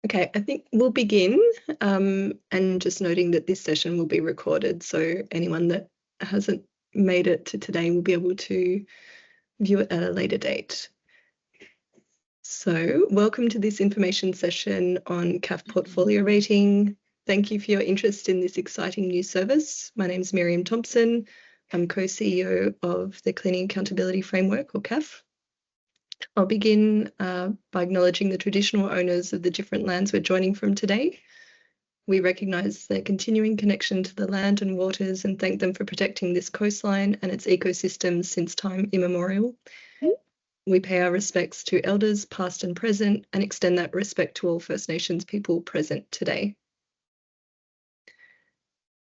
Okay, I think we'll begin and just noting that this session will be recorded, so anyone that hasn't made it to today will be able to view it at a later date. So welcome to this information session on CAF portfolio rating. Thank you for your interest in this exciting new service. My name is Miriam Thompson. I'm co-CEO of the Cleaning Accountability Framework, or CAF. I'll begin by acknowledging the traditional owners of the different lands we're joining from today. We recognise their continuing connection to the land and waters and thank them for protecting this coastline and its ecosystems since time immemorial. We pay our respects to elders past and present and extend that respect to all First Nations people present today.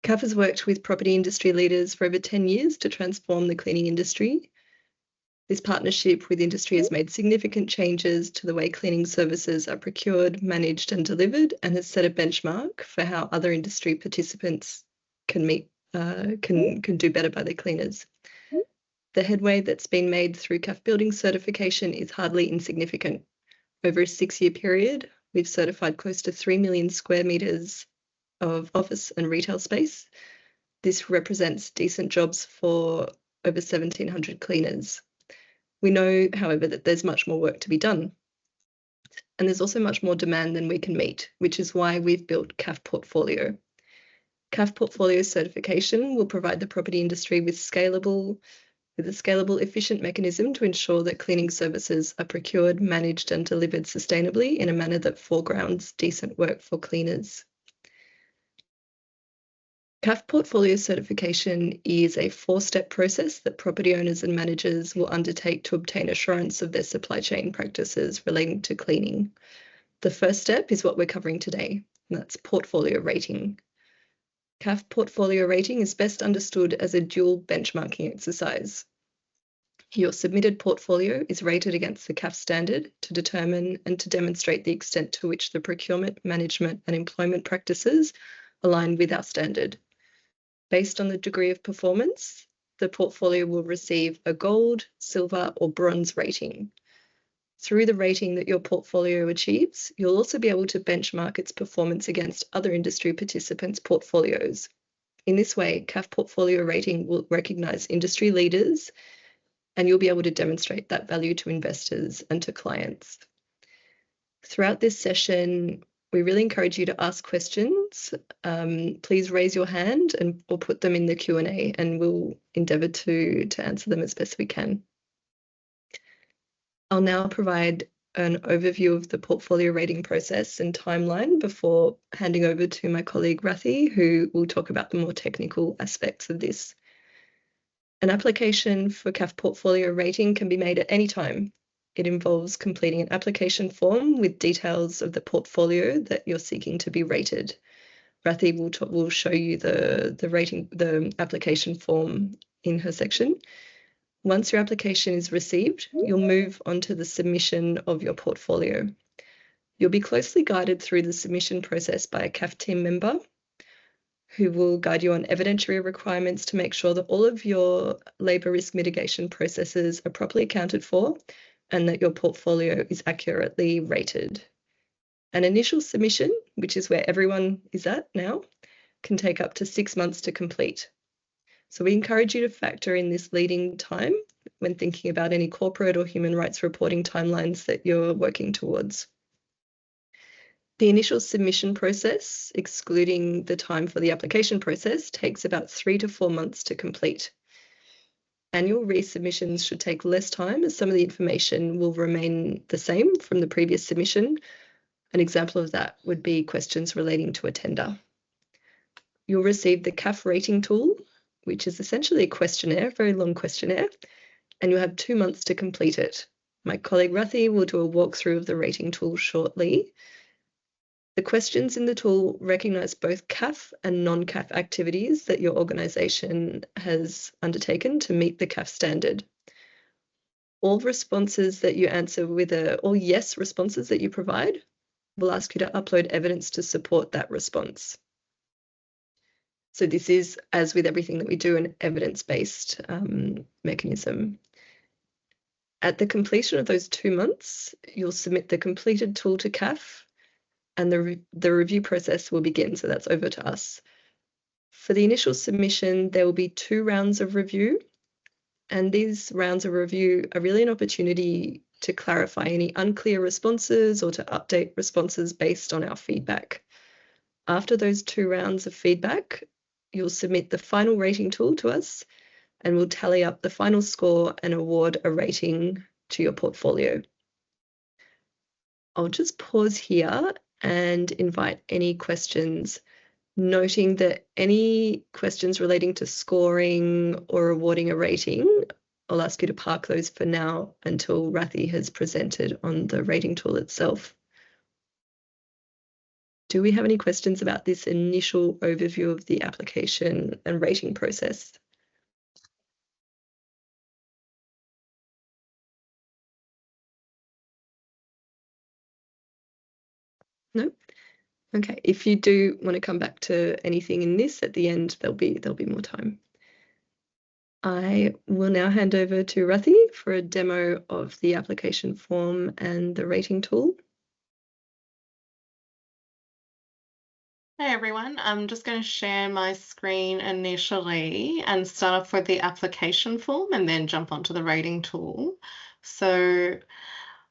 CAF has worked with property industry leaders for over 10 years to transform the cleaning industry. This partnership with industry has made significant changes to the way cleaning services are procured, managed and delivered, and has set a benchmark for how other industry participants can do better by their cleaners. The headway that's been made through CAF building certification is hardly insignificant. Over a 6-year period, we've certified close to 3 million square metres of office and retail space. This represents decent jobs for over 1,700 cleaners. We know, however, that there's much more work to be done. And there's also much more demand than we can meet, which is why we've built CAF Portfolio. CAF Portfolio certification will provide the property industry with a scalable, efficient mechanism to ensure that cleaning services are procured, managed and delivered sustainably in a manner that foregrounds decent work for cleaners. CAF Portfolio certification is a 4-step process that property owners and managers will undertake to obtain assurance of their supply chain practices relating to cleaning. The first step is what we're covering today, and that's portfolio rating. CAF Portfolio rating is best understood as a dual benchmarking exercise. Your submitted portfolio is rated against the CAF standard to determine and to demonstrate the extent to which the procurement, management and employment practices align with our standard. Based on the degree of performance, the portfolio will receive a gold, silver or bronze rating. Through the rating that your portfolio achieves, you'll also be able to benchmark its performance against other industry participants' portfolios. In this way, CAF portfolio rating will recognise industry leaders and you'll be able to demonstrate that value to investors and to clients. Throughout this session, we really encourage you to ask questions. Please raise your hand and we'll put them in the Q&A and we'll endeavour to answer them as best we can. I'll now provide an overview of the portfolio rating process and timeline before handing over to my colleague Rathi, who will talk about the more technical aspects of this. An application for CAF portfolio rating can be made at any time. It involves completing an application form with details of the portfolio that you're seeking to be rated. Rathi will show you the application form in her section. Once your application is received, you'll move on to the submission of your portfolio. You'll be closely guided through the submission process by a CAF team member who will guide you on evidentiary requirements to make sure that all of your labour risk mitigation processes are properly accounted for and that your portfolio is accurately rated. An initial submission, which is where everyone is at now, can take up to 6 months to complete. So we encourage you to factor in this leading time when thinking about any corporate or human rights reporting timelines that you're working towards. The initial submission process, excluding the time for the application process, takes about 3 to 4 months to complete. Annual resubmissions should take less time as some of the information will remain the same from the previous submission. An example of that would be questions relating to a tender. You'll receive the CAF rating tool, which is essentially a questionnaire, a very long questionnaire, and you'll have 2 months to complete it. My colleague Rathi will do a walkthrough of the rating tool shortly. The questions in the tool recognise both CAF and non-CAF activities that your organisation has undertaken to meet the CAF standard. All responses that you answer with all yes responses that you provide will ask you to upload evidence to support that response. So this is, as with everything that we do, an evidence-based mechanism. At the completion of those 2 months, you'll submit the completed tool to CAF and the review process will begin. So that's over to us. For the initial submission, there will be 2 rounds of review, and these rounds of review are really an opportunity to clarify any unclear responses or to update responses based on our feedback. After those 2 rounds of feedback, you'll submit the final rating tool to us, and we'll tally up the final score and award a rating to your portfolio. I'll just pause here and invite any questions, noting that any questions relating to scoring or awarding a rating, I'll ask you to park those for now until Rathi has presented on the rating tool itself. Do we have any questions about this initial overview of the application and rating process? No? Okay. If you do want to come back to anything in this at the end, there'll be more time. I will now hand over to Rathi for a demo of the application form and the rating tool. Hey everyone, I'm just going to share my screen initially and start off with the application form and then jump onto the rating tool. So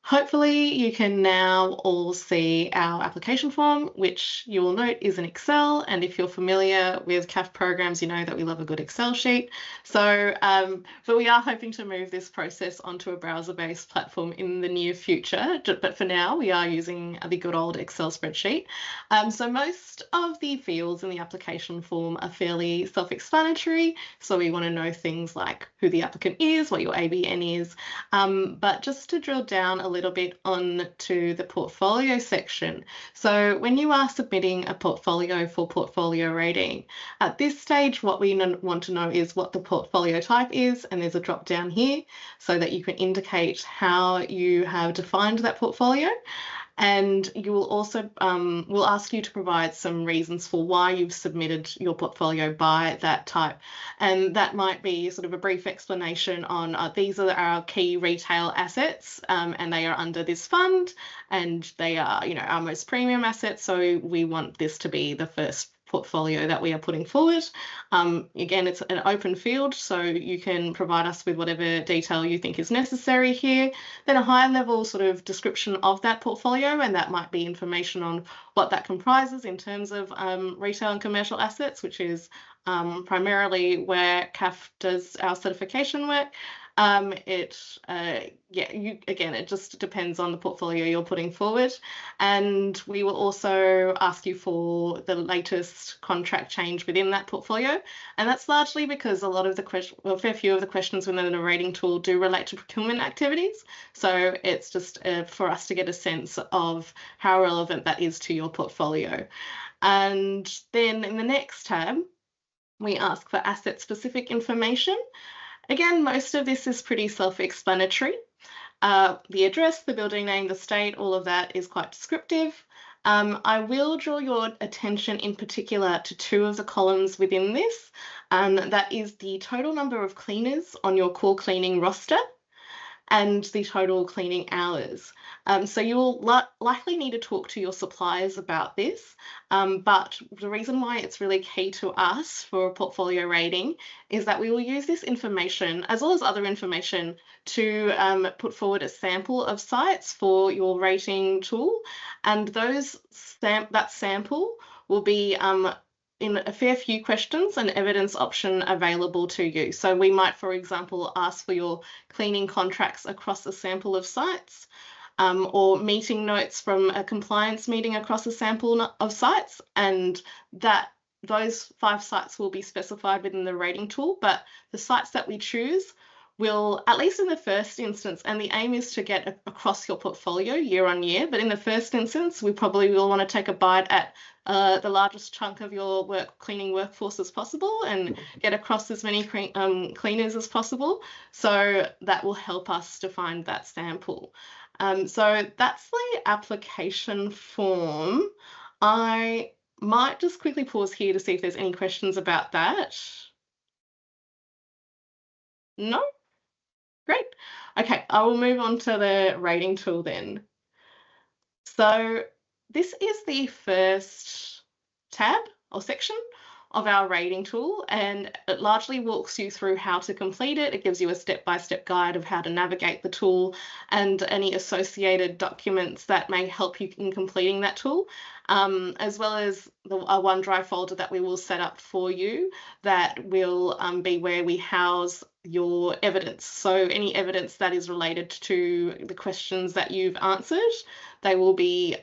hopefully you can now all see our application form, which you will note is in Excel. And if you're familiar with CAF programs, you know that we love a good Excel sheet. So, but we are hoping to move this process onto a browser-based platform in the near future. But for now, we are using the good old Excel spreadsheet. So most of the fields in the application form are fairly self-explanatory. So we want to know things like who the applicant is, what your ABN is. But just to drill down a little bit onto the portfolio section. So when you are submitting a portfolio for portfolio rating, at this stage, what we want to know is what the portfolio type is, and there's a drop down here so that you can indicate how you have defined that portfolio. And you will also, we'll ask you to provide some reasons for why you've submitted your portfolio by that type. And that might be sort of a brief explanation on these are our key retail assets, and they are under this fund, and they are, our most premium assets. So we want this to be the first portfolio that we are putting forward. Again, it's an open field, so you can provide us with whatever detail you think is necessary here. Then a high level sort of description of that portfolio, and that might be information on what that comprises in terms of retail and commercial assets, which is primarily where CAF does our certification work. It just depends on the portfolio you're putting forward. And we will also ask you for the latest contract change within that portfolio. And that's largely because a lot of the questions, well, a fair few of the questions within the rating tool do relate to procurement activities. So it's just for us to get a sense of how relevant that is to your portfolio. And then in the next tab, we ask for asset-specific information. Again, most of this is pretty self-explanatory. The address, the building name, the state, all of that is quite descriptive. I will draw your attention in particular to 2 of the columns within this. That is the total number of cleaners on your core cleaning roster and the total cleaning hours. So you'll likely need to talk to your suppliers about this, but the reason why it's really key to us for a portfolio rating is that we will use this information, as well as other information, to put forward a sample of sites for your rating tool, and that sample will be in a fair few questions, an evidence option available to you. So we might, for example, ask for your cleaning contracts across a sample of sites, or meeting notes from a compliance meeting across a sample of sites, and those 5 sites will be specified within the rating tool, but the sites that we choose will, at least in the first instance, and the aim is to get across your portfolio year on year, but in the first instance, we probably will want to take a bite at the largest chunk of your cleaning workforce as possible and get across as many cleaners as possible. So that will help us to find that sample. So that's the application form. I might just quickly pause here to see if there's any questions about that. No? Great. Okay, I will move on to the rating tool then. So this is the first tab or section of our rating tool, and it largely walks you through how to complete it. It gives you a step-by-step guide of how to navigate the tool and any associated documents that may help you in completing that tool, as well as a OneDrive folder that we will set up for you that will be where we house your evidence. So any evidence that is related to the questions that you've answered, they will be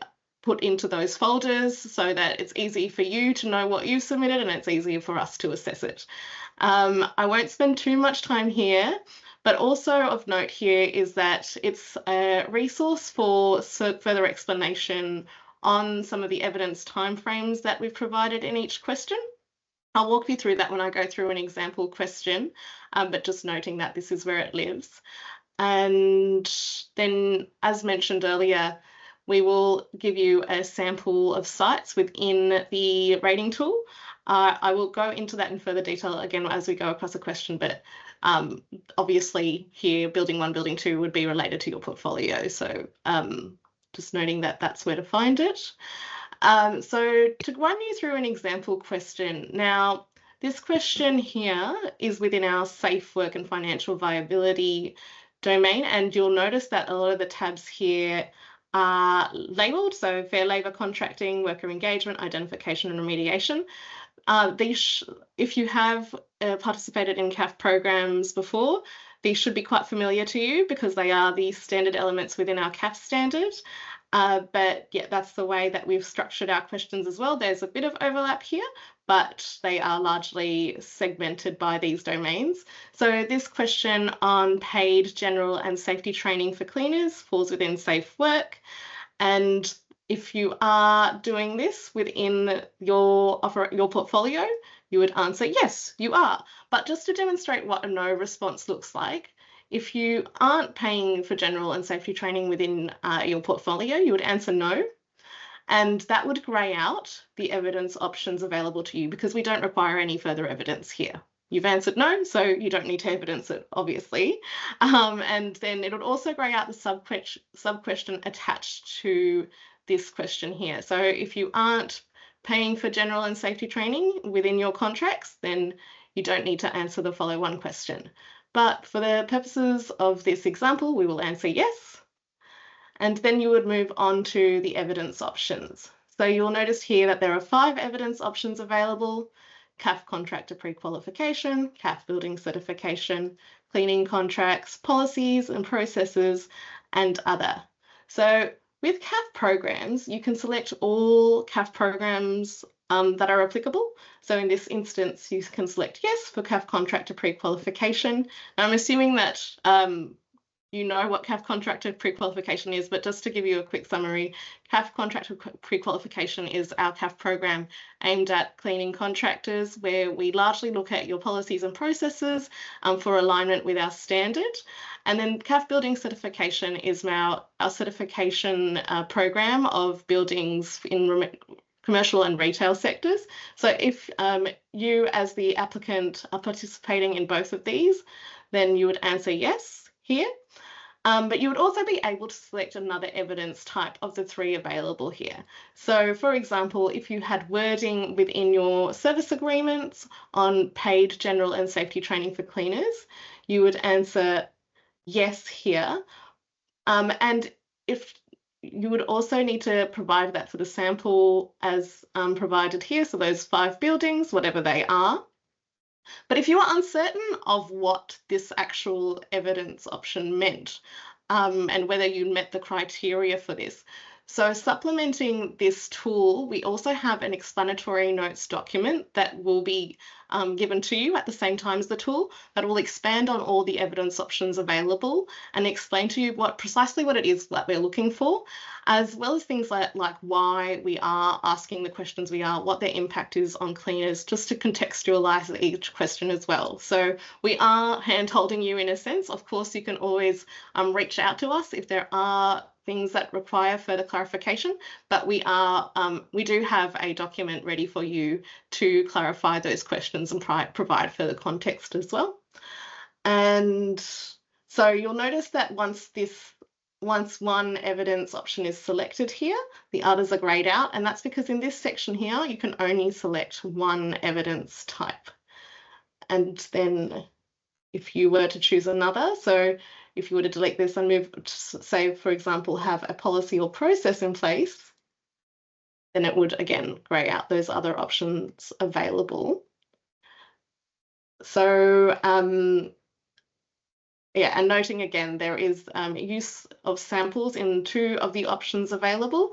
put into those folders so that it's easy for you to know what you've submitted and it's easier for us to assess it. I won't spend too much time here, but also of note here is that it's a resource for further explanation on some of the evidence timeframes that we've provided in each question. I'll walk you through that when I go through an example question, but just noting that this is where it lives. And then, as mentioned earlier, we will give you a sample of sites within the rating tool. I will go into that in further detail again as we go across a question, but obviously here, building 1, building 2 would be related to your portfolio. So just noting that that's where to find it. So to run you through an example question. Now, this question here is within our safe work and financial viability domain, and you'll notice that a lot of the tabs here are labelled, so fair labour contracting, worker engagement, identification and remediation. If you have participated in CAF programs before, these should be quite familiar to you because they are the standard elements within our CAF standard. But yeah, that's the way that we've structured our questions as well. There's a bit of overlap here, but they are largely segmented by these domains. So this question on paid general and safety training for cleaners falls within safe work. And if you are doing this within your portfolio, you would answer yes, you are. But just to demonstrate what a no response looks like, if you aren't paying for general and safety training within your portfolio, you would answer no. And that would grey out the evidence options available to you because we don't require any further evidence here. You've answered no, so you don't need to evidence it, obviously. And then it would also grey out the sub-question attached to this question here. So if you aren't paying for general and safety training within your contracts, then you don't need to answer the follow-on question. But for the purposes of this example, we will answer yes. And then you would move on to the evidence options. So you'll notice here that there are 5 evidence options available: CAF contractor pre-qualification, CAF building certification, cleaning contracts, policies and processes, and other. So with CAF programs, you can select all CAF programs that are applicable. So in this instance, you can select yes for CAF contractor pre-qualification. I'm assuming that you know what CAF contractor pre-qualification is, but just to give you a quick summary, CAF contractor pre-qualification is our CAF program aimed at cleaning contractors, where we largely look at your policies and processes for alignment with our standard. And then CAF building certification is our certification program of buildings in commercial and retail sectors. So if you as the applicant are participating in both of these, then you would answer yes here. But you would also be able to select another evidence type of the 3 available here. So for example, if you had wording within your service agreements on paid general and safety training for cleaners, you would answer yes here. And if you would also need to provide that for the sample as provided here, so those 5 buildings, whatever they are. But if you are uncertain of what this actual evidence option meant and whether you met the criteria for this, so supplementing this tool, we also have an explanatory notes document that will be given to you at the same time as the tool that will expand on all the evidence options available and explain to you precisely what it is that we're looking for, as well as things like why we are asking the questions we are, what their impact is on cleaners, just to contextualise each question as well. So we are hand-holding you in a sense. Of course, you can always reach out to us if there are things that require further clarification, but we do have a document ready for you to clarify those questions and provide further context as well. And so you'll notice that once this once one evidence option is selected here, the others are grayed out, and that's because in this section here, you can only select one evidence type. And then if you were to choose another, so if you were to delete this and move, say, for example, have a policy or process in place, then it would, again, grey out those other options available. So, yeah, and noting again, there is use of samples in 2 of the options available.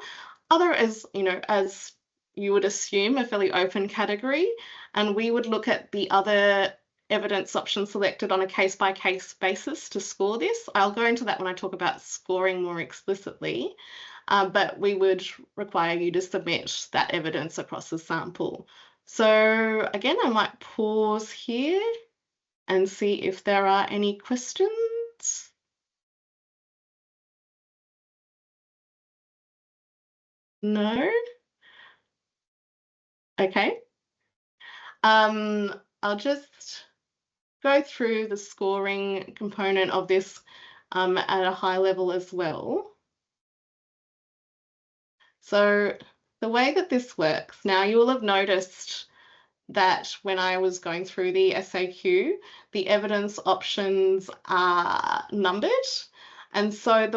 Other is, as you would assume, a fairly open category, and we would look at the other evidence option selected on a case-by-case basis to score this. I'll go into that when I talk about scoring more explicitly, but we would require you to submit that evidence across the sample. So again, I might pause here and see if there are any questions. No? Okay. I'll just go through the scoring component of this at a high level as well. So the way that this works, now you will have noticed that when I was going through the SAQ, the evidence options are numbered. And so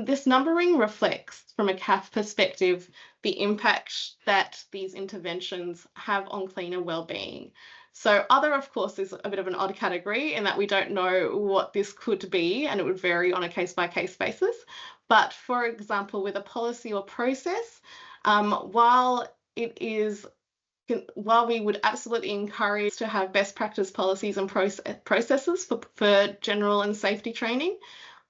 this numbering reflects, from a CAF perspective, the impact that these interventions have on cleaner wellbeing. So other, of course, is a bit of an odd category in that we don't know what this could be, and it would vary on a case-by-case basis. But for example, with a policy or process, while we would absolutely encourage to have best practice policies and processes for general and safety training,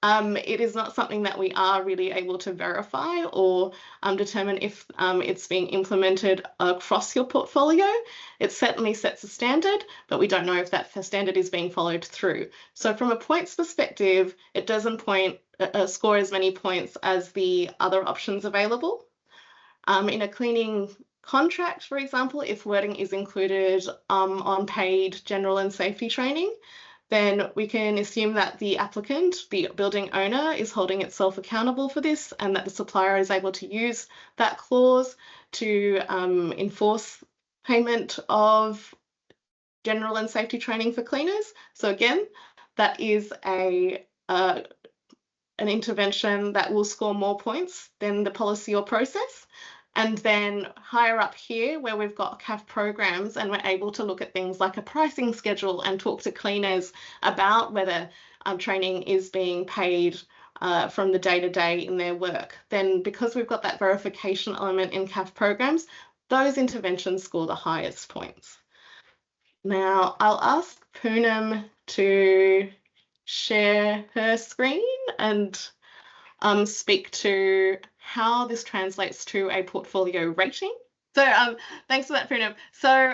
it is not something that we are really able to verify or determine if it's being implemented across your portfolio. It certainly sets a standard, but we don't know if that standard is being followed through. So from a points perspective, it doesn't score as many points as the other options available. In a cleaning contract, for example, if wording is included on paid general and safety training, then we can assume that the applicant, the building owner, is holding itself accountable for this, and that the supplier is able to use that clause to enforce payment of general and safety training for cleaners. So again, that is an intervention that will score more points than the policy or process. And then higher up here, where we've got CAF programs and we're able to look at things like a pricing schedule and talk to cleaners about whether training is being paid from the day-to-day in their work, then because we've got that verification element in CAF programs, those interventions score the highest points. Now, I'll ask Poonam to share her screen and speak to how this translates to a portfolio rating. So thanks for that, Poonam. So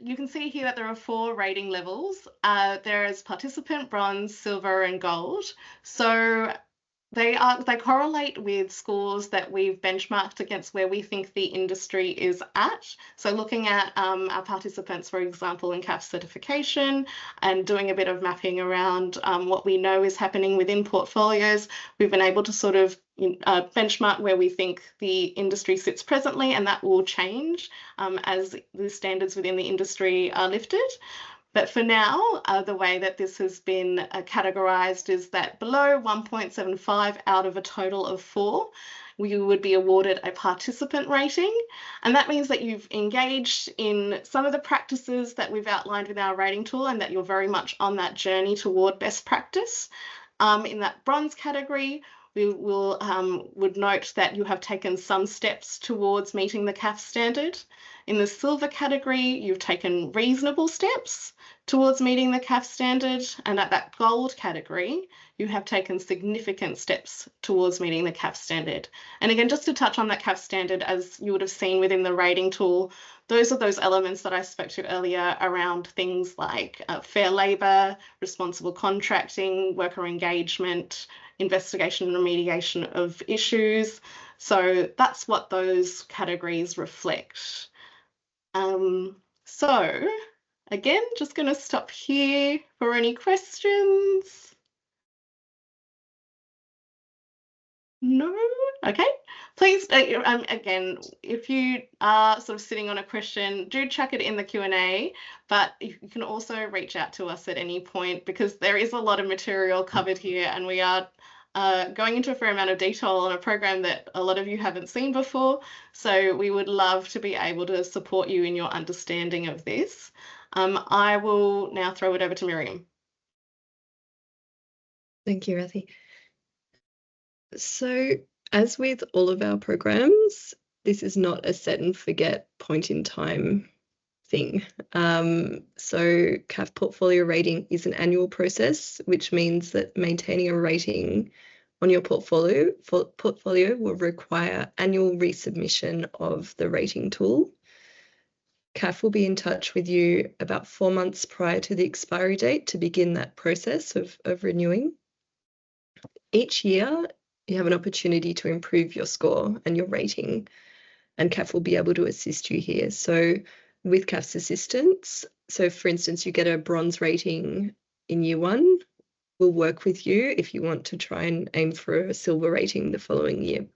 you can see here that there are 4 rating levels. There is participant, bronze, silver, and gold. So they correlate with scores that we've benchmarked against where we think the industry is at. So looking at our participants, for example, in CAF certification and doing a bit of mapping around what we know is happening within portfolios, we've been able to sort of benchmark where we think the industry sits presently, and that will change as the standards within the industry are lifted. But for now, the way that this has been categorised is that below 1.75 out of a total of 4, we would be awarded a participant rating. And that means that you've engaged in some of the practices that we've outlined with our rating tool and that you're very much on that journey toward best practice. In that bronze category, we would note that you have taken some steps towards meeting the CAF standard. In the silver category, you've taken reasonable steps towards meeting the CAF standard, and at that gold category, you have taken significant steps towards meeting the CAF standard. And again, just to touch on that CAF standard, as you would have seen within the rating tool, those are those elements that I spoke to earlier around things like fair labour, responsible contracting, worker engagement, investigation and remediation of issues. So that's what those categories reflect. So again, just going to stop here for any questions. No? Okay. Please, again, if you are sort of sitting on a question, do chuck it in the Q&A, but you can also reach out to us at any point because there is a lot of material covered here and we are going into a fair amount of detail on a program that a lot of you haven't seen before. So we would love to be able to support you in your understanding of this. I will now throw it over to Miriam. Thank you, Rathi. So, as with all of our programs, this is not a set and forget point in time thing. So CAF portfolio rating is an annual process, which means that maintaining a rating on your portfolio will require annual resubmission of the rating tool. CAF will be in touch with you about 4 months prior to the expiry date to begin that process of renewing. Each year, you have an opportunity to improve your score and your rating, and CAF will be able to assist you here. So with CAF's assistance, so for instance, you get a bronze rating in year 1, we'll work with you if you want to try and aim for a silver rating the following year.